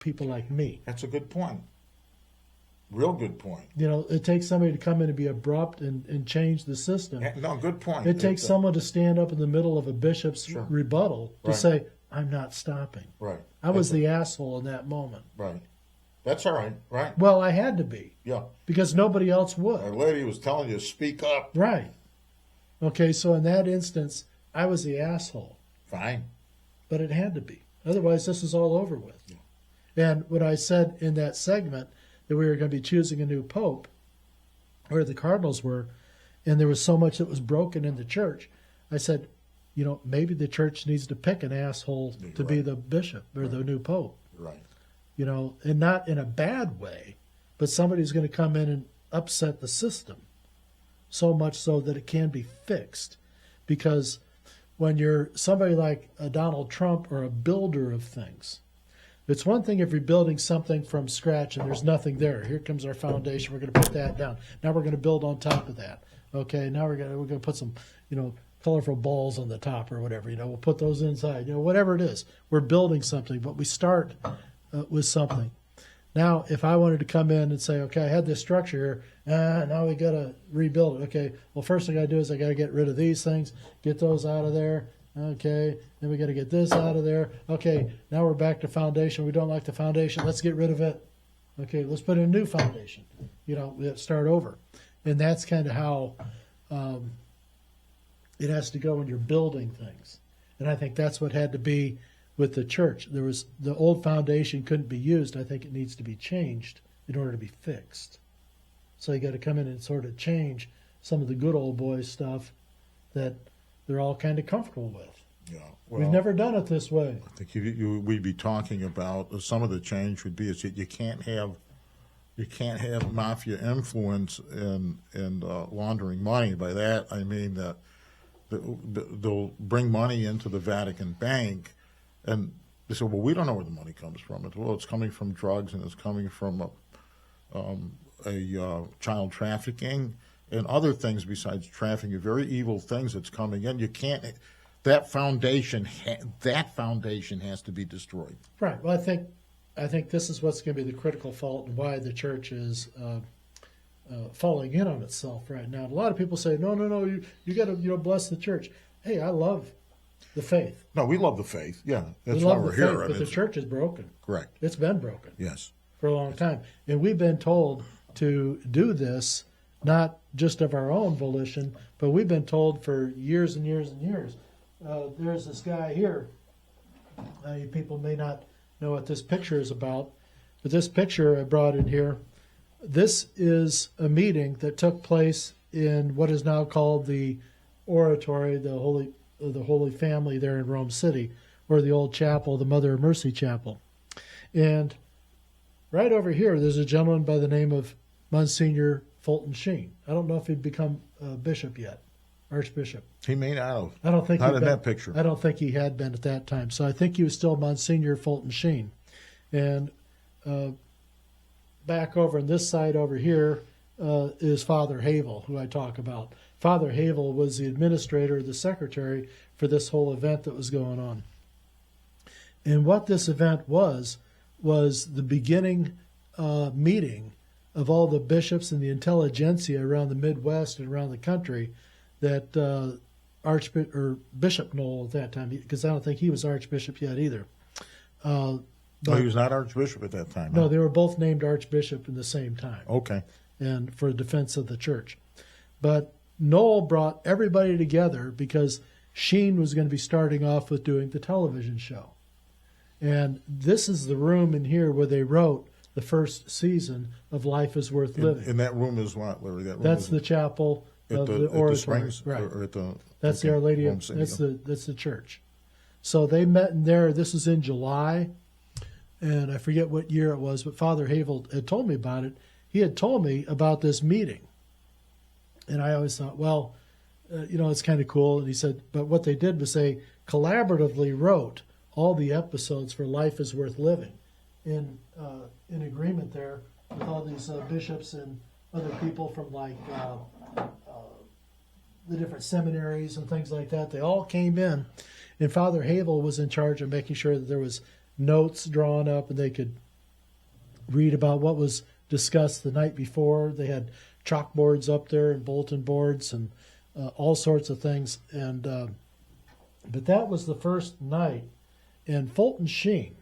people like me. That's a good point. Real good point. You know, it takes somebody to come in and be abrupt and change the system. No, good point. It takes someone to stand up in the middle of a bishop's rebuttal to say, I'm not stopping. Right. I was the asshole in that moment. Right. That's all right. Right. Well, I had to be. Yeah. Because nobody else would. Our lady was telling you, speak up. Right. Okay, so in that instance, I was the asshole. Fine. But it had to be. Otherwise, this is all over with. Yeah. And when I said in that segment that we were going to be choosing a new pope, where the cardinals were, and there was so much that was broken in the church, I said, you know, maybe the church needs to pick an asshole to be the bishop or the new pope. Right. You know, and not in a bad way, but somebody's going to come in and upset the system so much so that it can be fixed. Because when you're somebody like a Donald Trump or a builder of things, it's one thing if you're building something from scratch and there's nothing there. Here comes our foundation. We're going to put that down. Now we're going to build on top of that. Okay, now we're going to put some, you know, colorful balls on the top or whatever. You know, we'll put those inside. You know, whatever it is, we're building something, but we start with something. Now, if I wanted to come in and say, okay, I had this structure here, now we got to rebuild it. Okay, well, first thing I do is I got to get rid of these things, get those out of there. Okay, then we got to get this out of there. Okay, now we're back to foundation. We don't like the foundation. Let's get rid of it. Okay, let's put in a new foundation. You know, we have to start over. And that's kind of how it has to go when you're building things. And I think that's what had to be with the church. There was the old foundation couldn't be used. I think it needs to be changed in order to be fixed. So you got to come in and sort of change some of the good old boy stuff that they're all kind of comfortable with. Yeah, well, we've never done it this way. I think we'd be talking about some of the change would be is that you can't have mafia influence in laundering money. By that I mean that they'll bring money into the Vatican Bank, and they say, well, we don't know where the money comes from. Well, it's coming from drugs, and it's coming from child trafficking and other things besides trafficking, very evil things that's coming in. You can't. That foundation has to be destroyed. Right. Well, I think this is what's going to be the critical fault and why the church is falling in on itself right now. And a lot of people say, no, you got to bless the church. Hey, I love the faith. No, we love the faith. Yeah, that's we why love we're the here. faith, but the church is broken. Correct. It's been broken. Yes. For a long time, and we've been told to do this not just of our own volition, but we've been told for years and years and years. There's this guy here. You people may not know what this picture is about, but this picture I brought in here, this is a meeting that took place in what is now called the Oratory, the Holy Family there in Rome City, or the old chapel, the Mother of Mercy Chapel. And right over here, there's a gentleman by the name of Monsignor Fulton Sheen. I don't know if he'd become a bishop yet, archbishop. He may not have. I don't think not in that picture. I don't think he had been at that time. So I think he was still Monsignor Fulton Sheen. And back over on this side over here is Father Havel, who I talk about. Father Havel was the administrator, the secretary for this whole event that was going on. And what this event was the beginning meeting of all the bishops and the intelligentsia around the Midwest and around the country that Bishop Knoll at that time, because I don't think he was archbishop yet either. But he was not archbishop at that time. No, they were both named archbishop in the same time. Okay. And for defense of the church. But Knoll brought everybody together because Sheen was going to be starting off with doing the television show. And this is the room in here where they wrote the first season of Life is Worth Living. And that room is what, Larry? That's the chapel of the Oratory. At the Springs? Right. Or at the, that's the Our Lady of, that's the church. So they met in there. This was in July, and I forget what year it was, but Father Havel had told me about it. He had told me about this meeting. And I always thought, well, it's kind of cool. And he said, but what they did was they collaboratively wrote all the episodes for Life is Worth Living in agreement there with all these bishops and other people from like the different seminaries and things like that. They all came in, and Father Havel was in charge of making sure that there was notes drawn up and they could read about what was discussed the night before. They had chalkboards up there and bulletin boards and all sorts of things. And but that was the first night. And Fulton Sheen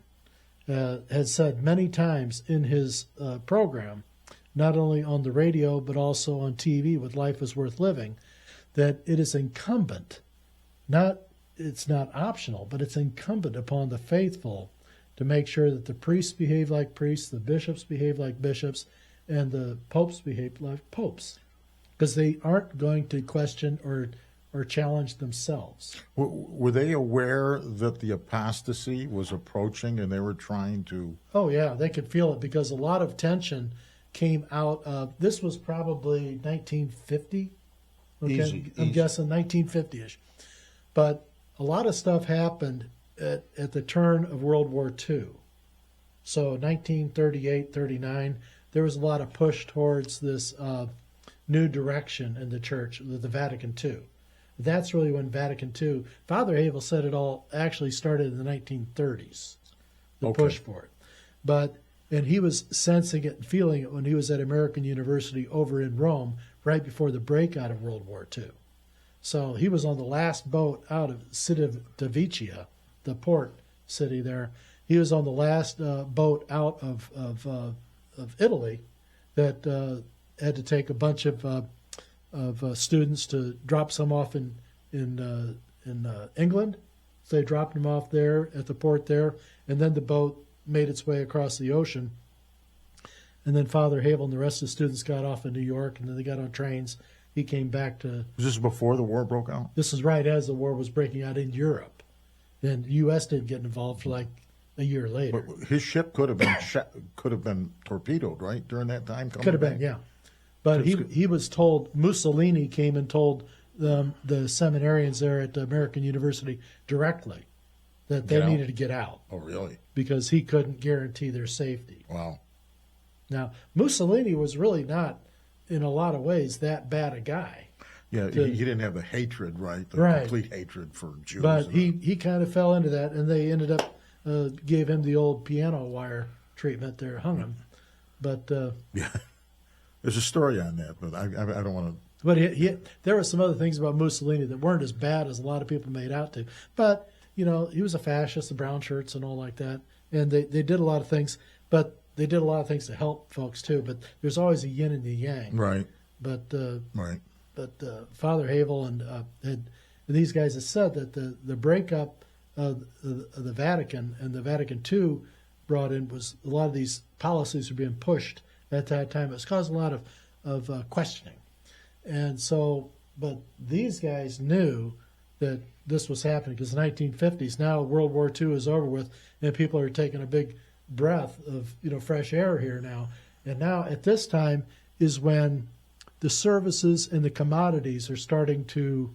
has said many times in his program, not only on the radio but also on TV with Life is Worth Living, that it is incumbent, it's not optional, but it's incumbent upon the faithful to make sure that the priests behave like priests, the bishops behave like bishops, and the popes behave like popes, because they aren't going to question or challenge themselves. Were they aware that the apostasy was approaching and they were trying to... Oh, yeah, they could feel it because a lot of tension came out of... This was probably 1950. Okay? I'm guessing 1950-ish. But a lot of stuff happened at the turn of World War II. So 1938, 39, there was a lot of push towards this new direction in the church, the Vatican II. That's really when Vatican II, Father Havel said it all actually started in the 1930s, the push for it. And he was sensing it and feeling it when he was at American University over in Rome right before the breakout of World War II. So he was on the last boat out of Civitavecchia, the port city there. He was on the last boat out of Italy that had to take a bunch of students to drop some off in England. So they dropped them off there at the port there, and then the boat made its way across the ocean. And then Father Havel and the rest of the students got off in New York, and then they got on trains. He came back to... Was this before the war broke out? This is right as the war was breaking out in Europe. And the U.S. didn't get involved for like a year later. But his ship could have been torpedoed, right, during that time? Could have been, yeah. But he was told, Mussolini came and told the seminarians there at American University directly that they needed to get out. Oh, really? Because he couldn't guarantee their safety. Wow. Now, Mussolini was really not, in a lot of ways, that bad a guy. Yeah, he didn't have the hatred, right? The complete hatred for Jews. But he kind of fell into that, and they ended up, gave him the old piano wire treatment there, hung him. But... yeah. There's a story on that, but I don't want to... But there were some other things about Mussolini that weren't as bad as a lot of people made out to. But, he was a fascist, the brown shirts and all like that. And they did a lot of things, but they did a lot of things to help folks too. But there's always a yin and the yang. Right. But right. But Father Havel and these guys have said that the breakup of the Vatican and the Vatican II brought in was a lot of these policies were being pushed at that time. It was causing a lot of questioning. And so, but these guys knew that this was happening because the 1950s, now World War II is over with, and people are taking a big breath of fresh air here now. And now at this time is when the services and the commodities are starting to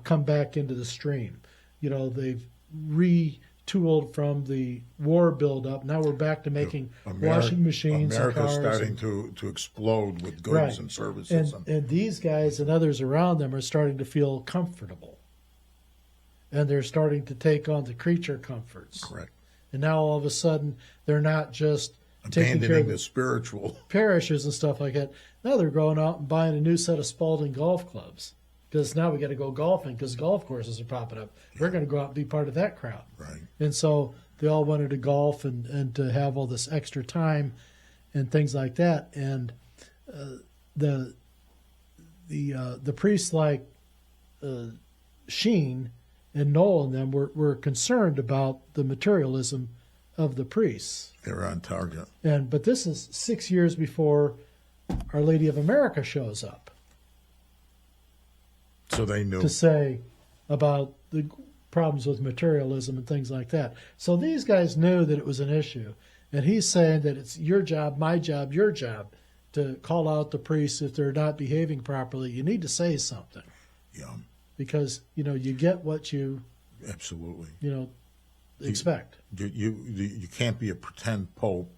come back into the stream. They've retooled from the war buildup. Now we're back to making washing machines and cars. America's starting to explode with goods and services. And these guys and others around them are starting to feel comfortable. And they're starting to take on the creature comforts. Correct. And now all of a sudden they're not just abandoning the spiritual parishes and stuff like that. Now they're going out and buying a new set of Spalding golf clubs. Because now we got to go golfing because golf courses are popping up. We're going to go out and be part of that crowd. Right. And so they all wanted to golf and to have all this extra time and things like that. And the priests like Sheen and Knoll and them were concerned about the materialism of the priests. They were on target. But this is 6 years before Our Lady of America shows up. So they knew. To say about the problems with materialism and things like that. So these guys knew that it was an issue. And he's saying that it's your job, my job, your job to call out the priests if they're not behaving properly. You need to say something. Yeah. Because, you get what you... Absolutely. Expect. You can't be a pretend pope.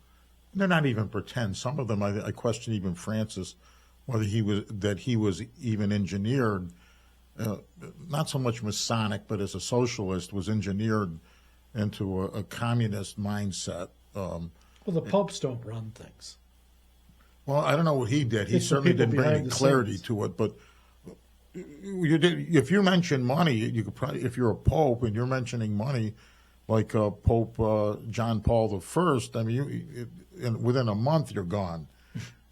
They're not even pretend. Some of them, I question even Francis, whether he was even engineered... not so much Masonic, but as a socialist, was engineered into a communist mindset Well, the popes don't run things. Well, I don't know what he did. He It's the certainly people didn't bring any behind the clarity scenes. to it. But if you mention money, you could probably, if you're a pope and you're mentioning money, like Pope John Paul I, I mean, within a month you're gone.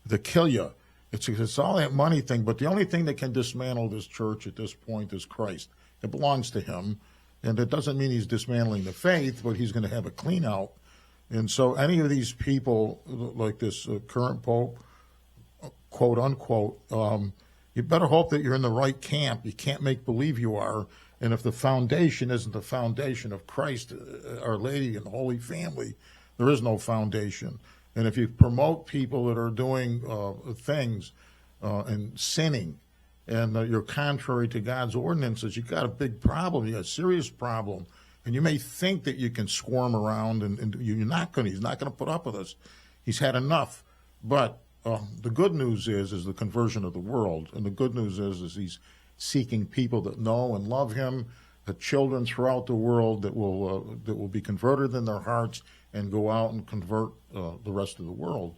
They kill you. It's all that money thing. But the only thing that can dismantle this church at this point is Christ. It belongs to him. And it doesn't mean he's dismantling the faith, but he's going to have a clean out. And so any of these people, like this current pope, quote unquote, you better hope that you're in the right camp. You can't make believe you are. And if the foundation isn't the foundation of Christ, Our Lady, and the Holy Family, there is no foundation. And if you promote people that are doing things and sinning, and you're contrary to God's ordinances, you've got a big problem. You got a serious problem. And you may think that you can squirm around, and you're not going to. He's not going to put up with us. He's had enough. But the good news is the conversion of the world. And the good news is he's seeking people that know and love him, the children throughout the world that will be converted in their hearts and go out and convert the rest of the world.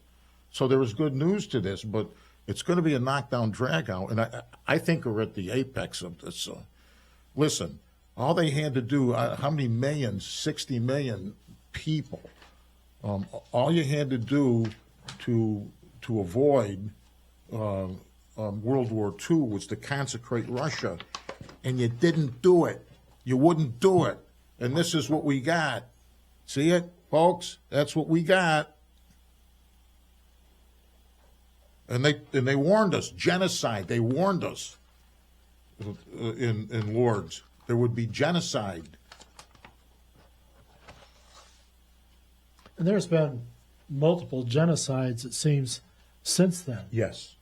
So there is good news to this, but it's going to be a knockdown, drag out. And I think we're at the apex of this. Listen. All they had to do, how many millions, 60 million people, all you had to do to avoid World War II was to consecrate Russia, and you didn't do it. You wouldn't do it. And this is what we got. See it, folks? That's what we got. And they warned us, genocide. They warned us in Lourdes. There would be genocide. And there's been multiple genocides, it seems, since then. Yes.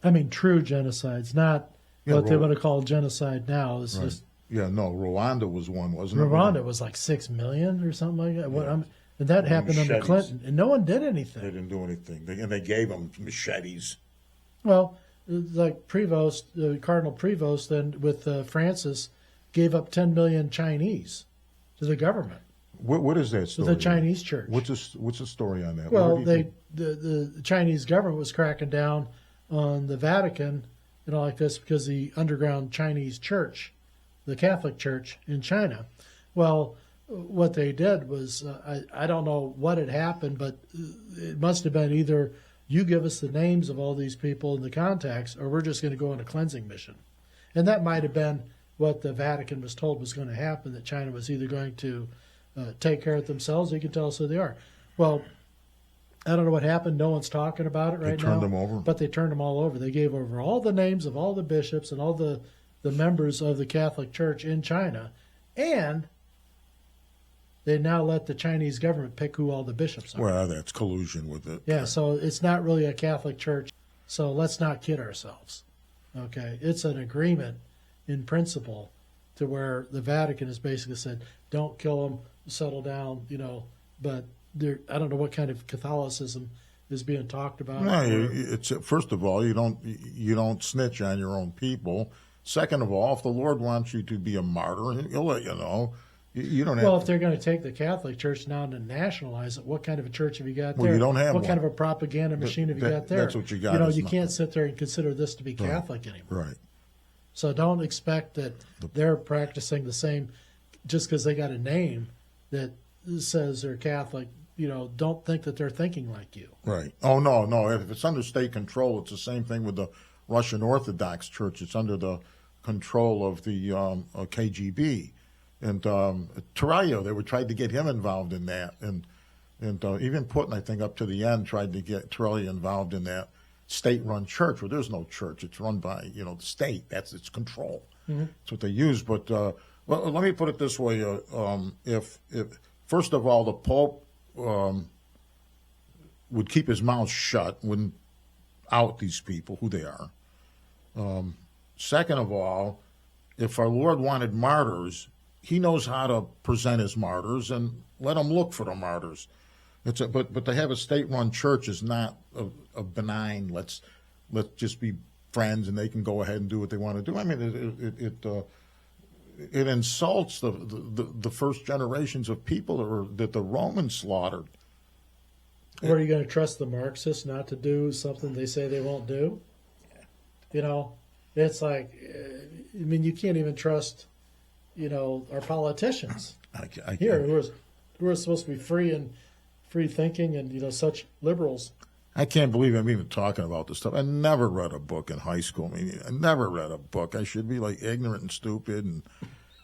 I mean, true genocides, not what they would have called genocide now. It's just no, Rwanda was one, wasn't it? Rwanda was like 6 million or something like that. Yeah. And that happened under Machetes. Clinton, and no one did They anything. didn't do anything. And they gave them machetes. Well, like Prevost, Cardinal Prevost, then with Francis, gave up 10 million Chinese to the government. What is that To story? the Chinese church. What's the story on that? Well, What do you think? the Chinese government was cracking down on the Vatican and all like this because the underground Chinese church, the Catholic Church in China. Well, what they did was, I don't know what had happened, but it must have been either you give us the names of all these people and the contacts, or we're just going to go on a cleansing mission. And that might have been what the Vatican was told was going to happen, that China was either going to take care of themselves, or you can tell us who they are. Well, I don't know what happened. No one's talking about it right now. They turned them over? But they turned them all over. They gave over all the names of all the bishops and all the members of the Catholic Church in China, and they now let the Chinese government pick who all the bishops are. Well, that's collusion with it. Yeah, so it's not really a Catholic Church, so let's not kid ourselves. Okay, it's an agreement in principle to where the Vatican has basically said, don't kill them, settle down, but I don't know what kind of Catholicism is being talked about. No, it's first of all, you don't snitch on your own people. Second of all, if the Lord wants you to be a martyr, He'll let you know. You don't have. Well, if they're going to take the Catholic Church now and nationalize it, what kind of a church have you got there? Well, you don't have what one. kind of a propaganda machine have you got there? That's what you got. You can't sit there and consider this to be Catholic anymore. Right. So don't expect that they're practicing the same just because they got a name that says they're Catholic. Don't think that they're thinking like you. Right. Oh, no. If it's under state control, it's the same thing with the Russian Orthodox Church. It's under the control of the KGB. And Tarayo, they tried to get him involved in that. And even Putin, I think, up to the end, tried to get Tarayo involved in that state-run church. Well, there's no church. It's run by, the state. That's its control. Mm-hmm. That's what they use. But well, let me put it this way. If first of all, the Pope would keep his mouth shut, wouldn't out these people, who they are. Second of all, if our Lord wanted martyrs, He knows how to present His martyrs, and let them look for the martyrs. But to have a state-run church is not a benign. Let's just be friends, and they can go ahead and do what they want to do. I mean, it insults the first generations of people that the Romans slaughtered. Or are you going to trust the Marxists not to do something they say they won't do? You know, it's like, I mean, you can't even trust, our politicians here who are supposed to be free thinking and, such liberals. I can't believe I'm even talking about this stuff. I never read a book in high school. I mean, I never read a book. I should be like ignorant and stupid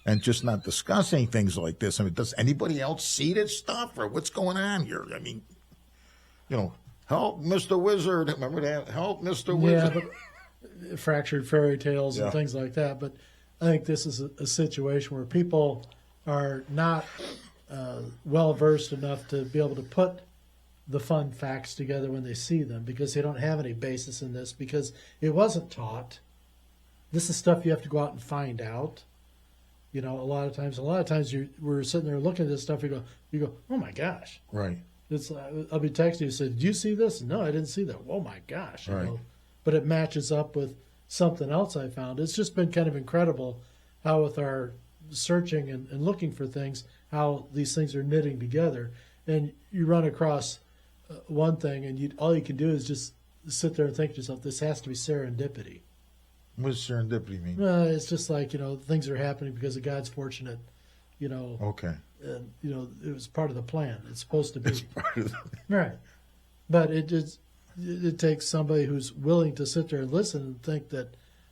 and just not discussing things like this. I mean, does anybody else see this stuff or what's going on here? I mean, help Mr. Wizard. Remember that? Help Mr. Wizard. Yeah, but fractured fairy tales and things like that. But I think this is a situation where people are not well versed enough to be able to put the fun facts together when they see them, because they don't have any basis in this, because it wasn't taught. This is stuff you have to go out and find out. A lot of times we're sitting there looking at this stuff. You go, oh my gosh. Right. It's I'll be texting you, said, did you see this? No, I didn't see that. Oh my gosh. Right. But it matches up with something else I found. It's just been kind of incredible how with our searching and looking for things, how these things are knitting together. And you run across one thing, and all you can do is just sit there and think to yourself, this has to be serendipity. What does serendipity mean? It's just like, things are happening because of God's fortunate, Okay. and, it was part of the plan. It's supposed to be. It's part of the... Right. But it takes somebody who's willing to sit there and listen and think that,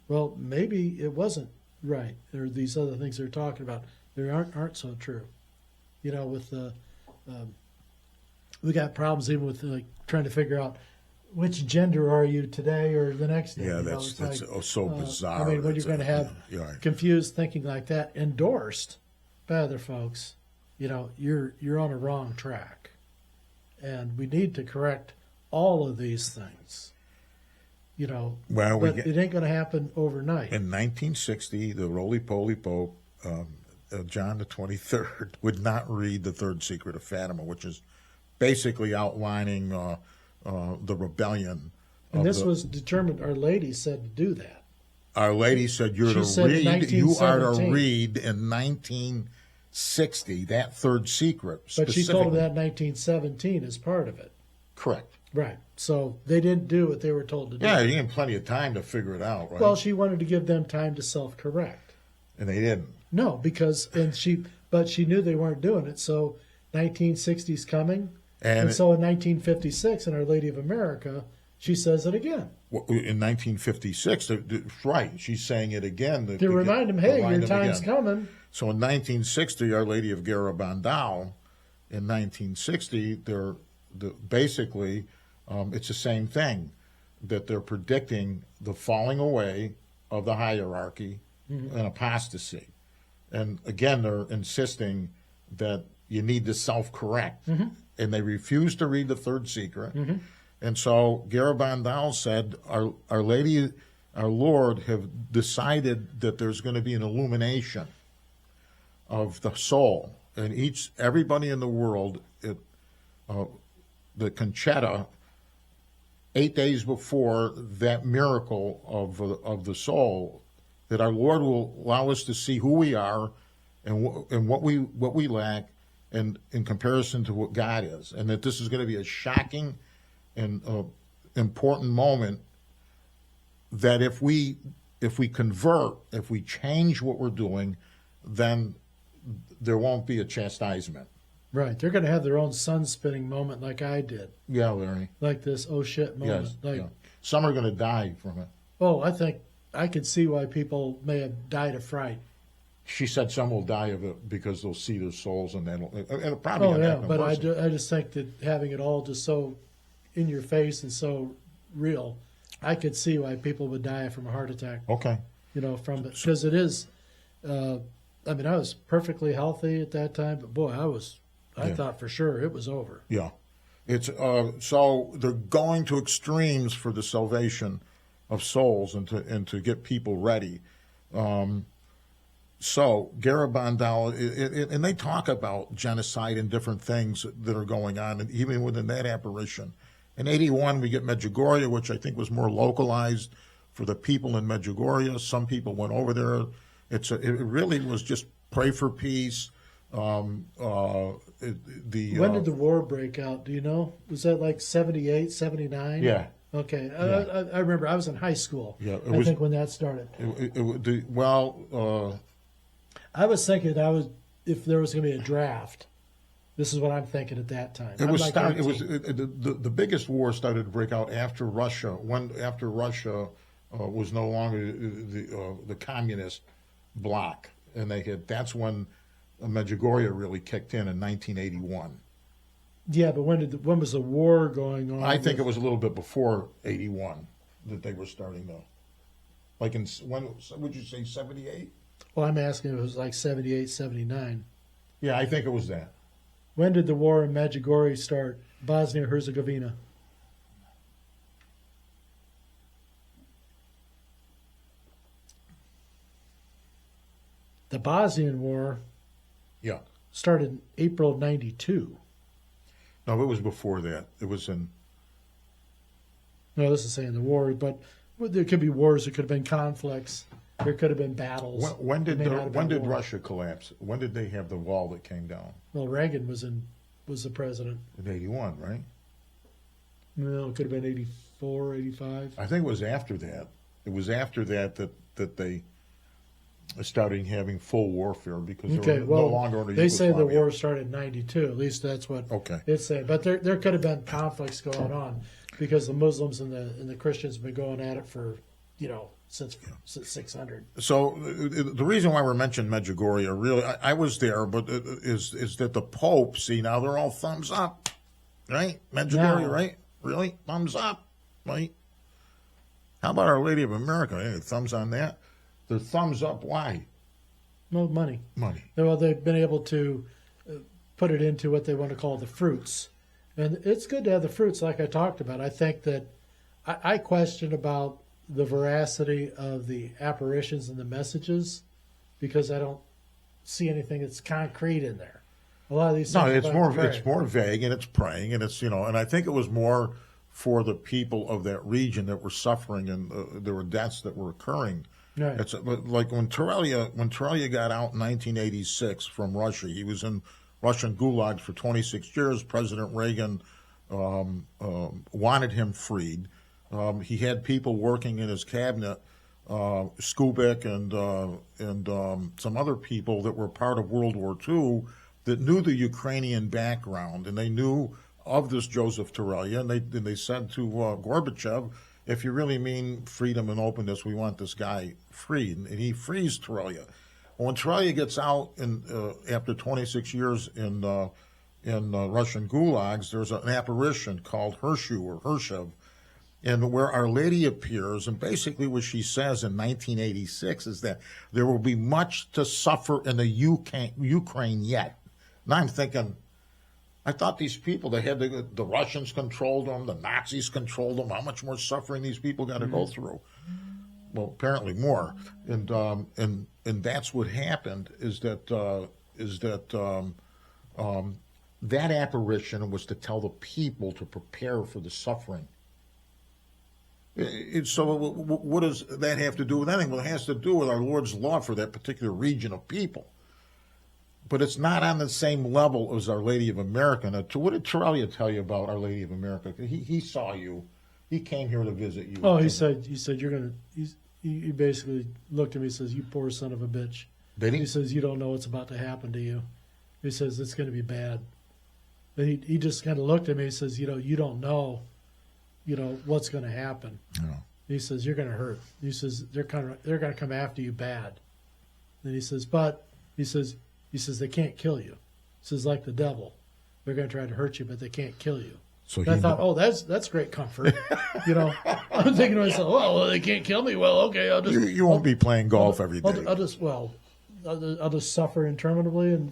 well, maybe it wasn't right, or these other things they're talking about, they aren't so true. With the we got problems even with trying to figure out which gender are you today or the next day. Yeah, that's so bizarre. I mean, when you're going to have right. confused thinking like that endorsed by other folks, you're on a wrong track, and we need to correct all of these things. Well, but it ain't going to happen overnight. In 1960, the roly-poly Pope, John the 23rd, would not read the Third Secret of Fatima, which is basically outlining the rebellion. And this was determined. Our Lady said to do that. Our Lady said you are to read in 1960 that Third Secret. But she told them that in 1917 as part of it. Correct. Right. So they didn't do what they were told to do. Yeah, you had plenty of time to figure it out, right? Well, she wanted to give them time to self-correct. And they didn't. No, but she knew they weren't doing it. So 1960's coming. And so in 1956, in Our Lady of America, she says it again. In 1956, right, she's saying it again. To remind them, hey, your time's coming. So in 1960, Our Lady of Garabandal, in 1960, basically, it's the same thing, that they're predicting the falling away of the hierarchy and apostasy. And again, they're insisting that you need to self-correct. And they refused to read the Third Secret. And so Garabandal said, Our Lady, our Lord, have decided that there's going to be an illumination of the soul. And everybody in the world, the Conchetta, 8 days before that miracle of the soul, that our Lord will allow us to see who we are and what we lack, and in comparison to what God is, and that this is going to be a shocking and important moment, that if we convert, if we change what we're doing, then there won't be a chastisement. Right. They're going to have their own sun-spinning moment like I did. Yeah, Larry. Like this oh shit moment. Yes. Some are going to die from it. Oh, I think I could see why people may have died of fright. She said some will die of it because they'll see their souls, and it'll probably. Oh yeah, but I just think that having it all just so in your face and so real, I could see why people would die from a heart attack. Okay. From it, because it is. I was perfectly healthy at that time, but boy, I thought for sure it was over. Yeah, it's so they're going to extremes for the salvation of souls and to get people ready. So Garabandal, and they talk about genocide and different things that are going on, and even within that apparition. In 81, we get Medjugorje, which I think was more localized for the people in Medjugorje. Some people went over there. It really was just pray for peace. When did the war break out? Do you know? Was that like 78, 79? Yeah. Okay. Yeah. I remember I was in high school. Yeah, I think when that started. I was thinking if there was going to be a draft. This is what I'm thinking at that time. The biggest war started to break out after Russia. After Russia was no longer the communist bloc, and that's when Medjugorje really kicked in 1981. Yeah, but when was the war going on? I think it was a little bit before 81 that they were starting though. Like when would you say 78? Well, I'm asking if it was like 78, 79. Yeah, I think it was that. When did the war in Medjugorje start? Bosnia-Herzegovina. The Bosnian War started in April of 92. No, it was before that. It was in... No, this is saying the war, but there could be wars. There could have been conflicts. There could have been battles. When did Russia collapse? When did they have the wall that came down? Well, Reagan was the president. In 81, right? No, it could have been 84, 85. I think it was after that. It was after that they started having full warfare because they were no longer under they say the Yugoslavia. war started in 92. At least that's what it's saying. But there could have been conflicts going on because the Muslims and the Christians have been going at it for, since 600. So the reason why we're mentioning Medjugorje, really, I was there, but is that the Pope, see, now they're all thumbs up, right? Medjugorje, right? Really? Thumbs up, right? How about Our Lady of America? Any thumbs on that? They're thumbs up. Why? No money. Money. Well, they've been able to put it into what they want to call the fruits. And it's good to have the fruits like I talked about. I think that I question about the veracity of the apparitions and the messages because I don't see anything that's concrete in there. A lot of these things it's more vague and it's praying and it's and I think it was more for the people of that region that were suffering and there were deaths that were occurring. Right. It's like when Torellia got out in 1986 from Russia, he was in Russian gulags for 26 years. President Reagan wanted him freed. He had people working in his cabinet, Skubik and some other people that were part of World War II that knew the Ukrainian background, and they knew of this Joseph Torellia, and they said to Gorbachev, if you really mean freedom and openness, we want this guy freed, and he frees Torellia. When Torellia gets out after 26 years in Russian gulags, there's an apparition called Hershev, and where Our Lady appears, and basically what she says in 1986 is that there will be much to suffer in the Ukraine yet. Now I'm thinking, I thought these people, they had the Russians controlled them, the Nazis controlled them. How much more suffering these people got to go through? Well, apparently more. And that's what happened. Is that that apparition was to tell the people to prepare for the suffering. So what does that have to do with anything? Well, it has to do with our Lord's love for that particular region of people. But it's not on the same level as Our Lady of America. Now, what did Torellia tell you about Our Lady of America? He saw you. He came here to visit you. Oh, he said you're going to... He basically looked at me and says, you poor son of a bitch. Did he? He says, you don't know what's about to happen to you. He says, it's going to be bad. And he just kind of looked at me and says, you don't know, what's going to happen. No. He says, you're going to hurt. He says, they're going to come after you bad. And he says, but, he says, they can't kill you. He says, like the devil. They're going to try to hurt you, but they can't kill you. So I thought, that's great comfort. I'm thinking to myself, well, they can't kill me. Well, okay, I'll just... You won't be playing golf every day. I'll just suffer interminably and,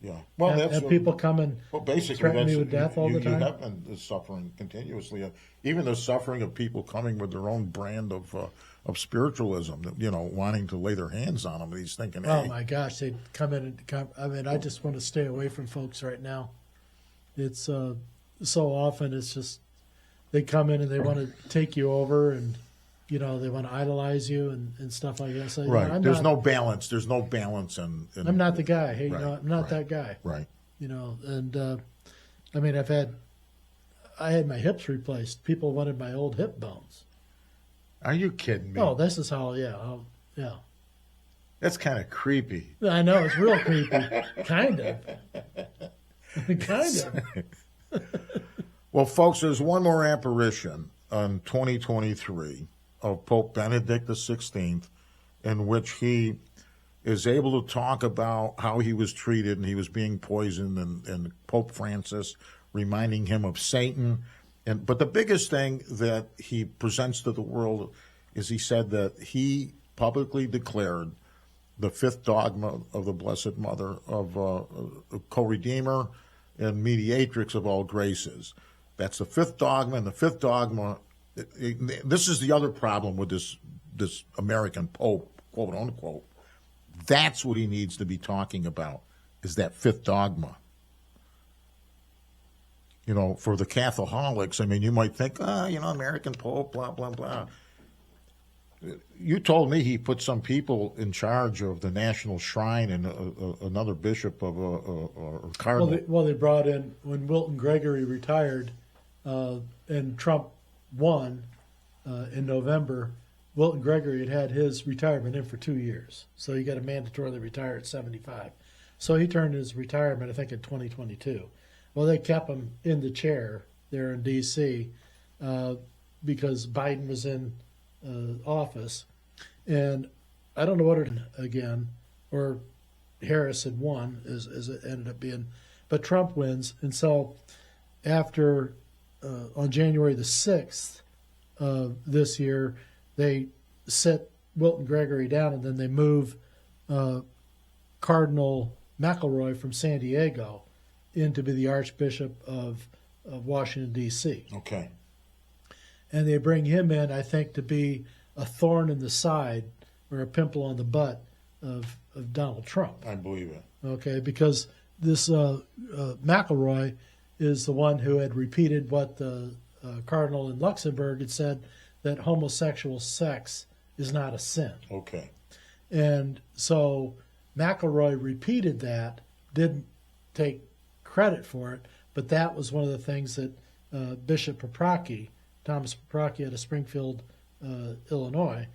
Yeah. Well, have people come and threaten me with death all the time. You have been suffering continuously. Even the suffering of people coming with their own brand of spiritualism, wanting to lay their hands on them. And he's thinking, hey. Oh, my gosh, they'd come in and come... I mean, I just want to stay away from folks right now. It's... so often it's just they come in and they want to take you over and they want to idolize you and stuff like that. So, Right. There's no balance. There's no balance in I'm not the guy. Hey, Right, I'm not right, that guy. Right. And I mean, I had my hips replaced. People wanted my old hip bones. Are you kidding me? Oh, this is how. That's kind of creepy. I know, it's real creepy. Kind of. Kind of. Well, folks, there's one more apparition in 2023 of Pope Benedict XVI, in which he is able to talk about how he was treated and he was being poisoned, and Pope Francis reminding him of Satan. But the biggest thing that he presents to the world is he said that he publicly declared the fifth dogma of the Blessed Mother, of co-redeemer and mediatrix of all graces. That's the fifth dogma, and the fifth dogma, this is the other problem with this American Pope, quote unquote. That's what he needs to be talking about, is that fifth dogma. For the Catholics, I mean, you might think, American Pope, blah, blah, blah. You told me he put some people in charge of the National Shrine and another bishop of a cardinal. Well, they brought in, when Wilton Gregory retired and Trump won in November, Wilton Gregory had his retirement in for 2 years. So he got to mandatorily retire at 75. So he turned his retirement, I think, in 2022. Well, they kept him in the chair there in D.C. Because Biden was in office, and I don't know what it again, or Harris had won, as it ended up being, but Trump wins, and so after on January the 6th this year, they sit Wilton Gregory down, and then they move Cardinal McElroy from San Diego in to be the Archbishop of Washington, D.C. Okay. And they bring him in, I think, to be a thorn in the side or a pimple on the butt of Donald Trump. I believe it. Okay, because this McElroy is the one who had repeated what the cardinal in Luxembourg had said, that homosexual sex is not a sin. Okay. And so McElroy repeated that, didn't take credit for it, but that was one of the things that Bishop Paprocki, Thomas Paprocki out of Springfield, Illinois,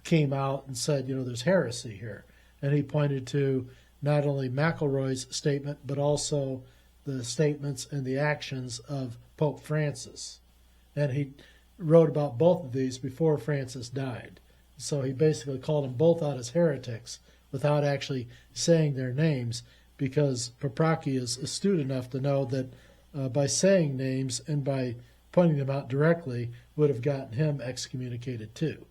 came out and said, there's heresy here. And he pointed to not only McElroy's statement, but also the statements and the actions of Pope Francis. And he wrote about both of these before Francis died. So he basically called them both out as heretics without actually saying their names, because Paprocki is astute enough to know that by saying names and by pointing them out directly would have gotten him excommunicated too.